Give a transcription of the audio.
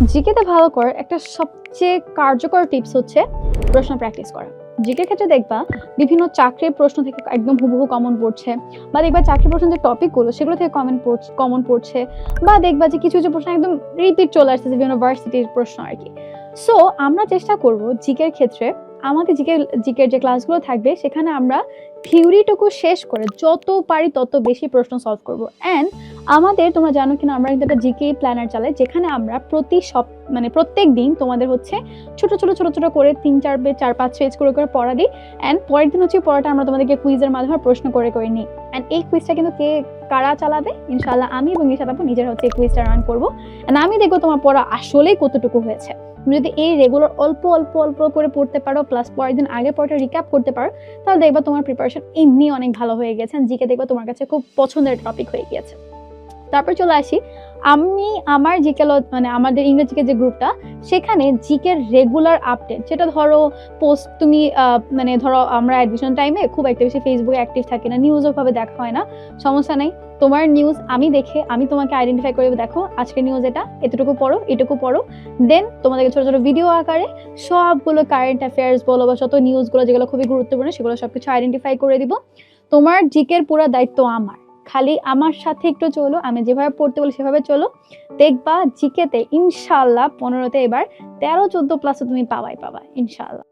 জিকেতে ভালো করার একটা সবচেয়ে কার্যকর টিপস হচ্ছে প্রশ্ন প্র্যাকটিস করা। জিকের ক্ষেত্রে দেখবা বিভিন্ন চাকরির প্রশ্ন থেকে একদম হুবহু কমন পড়ছে, বা দেখবা চাকরির প্রশ্ন যে টপিকগুলো সেগুলো থেকে কমন পড়ছে, বা দেখবা যে কিছু কিছু প্রশ্ন একদম রিপিট চলে আসছে বিভিন্ন ভার্সিটির প্রশ্ন আর কি। সো আমরা চেষ্টা করব জিকের ক্ষেত্রে আমাদের জিকের যে ক্লাসগুলো থাকবে সেখানে আমরা থিওরিটুকু শেষ করে যত পারি তত বেশি প্রশ্ন সলভ করব। অ্যান্ড আমাদের, তোমরা জানো কিনা, আমরা কিন্তু একটা জিকে প্ল্যানার চালাই যেখানে আমরা প্রত্যেক দিন তোমাদের হচ্ছে ছোট ছোট ছোট ছোট করে 3-4 পেজ 4-5 পেজ করে করে পড়া দিই। অ্যান্ড পরের দিন হচ্ছে পড়াটা আমরা তোমাদেরকে কুইজের মাধ্যমে প্রশ্ন করে করে নিই। অ্যান্ড এই কুইজটা কিন্তু কারা চালাবে? ইনশাআল্লাহ আমি এবং ঈশা আপু নিজেরা হচ্ছে এই কুইজটা রান করবো। অ্যান্ড আমি দেখবো তোমার পড়া আসলেই কতটুকু হয়েছে। তুমি যদি এই রেগুলার অল্প অল্প অল্প করে পড়তে পারো, প্লাস পরের দিন আগের পড়াটা রিক্যাপ করতে পারো, তাহলে দেখবা তোমার প্রিপারেশন এমনি অনেক ভালো হয়ে গেছে। জিকে দেখবা তোমার কাছে খুব পছন্দের টপিক হয়ে গিয়েছে। তারপর চলে আসি, আমি আমার আমাদের ইংরেজিকে যে গ্রুপটা, সেখানে জিকের রেগুলার আপডেট, যেটা ধরো পোস্ট তুমি ধরো আমরা অ্যাডমিশন টাইমে খুব একটা বেশি ফেসবুকে অ্যাক্টিভ থাকি না, নিউজও ভাবে দেখা হয় না, সমস্যা নাই। তোমার নিউজ আমি দেখে আমি তোমাকে আইডেন্টিফাই করে দেখো আজকের নিউজ এতটুকু পড়ো, এটুকু পড়ো। দেন তোমাদেরকে ছোট ছোট ভিডিও আকারে সবগুলো কারেন্ট অ্যাফেয়ার্স বলো বা যত নিউজগুলো যেগুলো খুবই গুরুত্বপূর্ণ সেগুলো সবকিছু আইডেন্টিফাই করে দিব। তোমার জিকের পুরো দায়িত্ব আমার, খালি আমার সাথে একটু চলো, আমি যেভাবে পড়তে বলি সেভাবে চলো। দেখবা জিকেতে ইনশাআল্লাহ 15তে এবার 13-14 প্লাসে তুমি পাবা ইনশাআল্লাহ।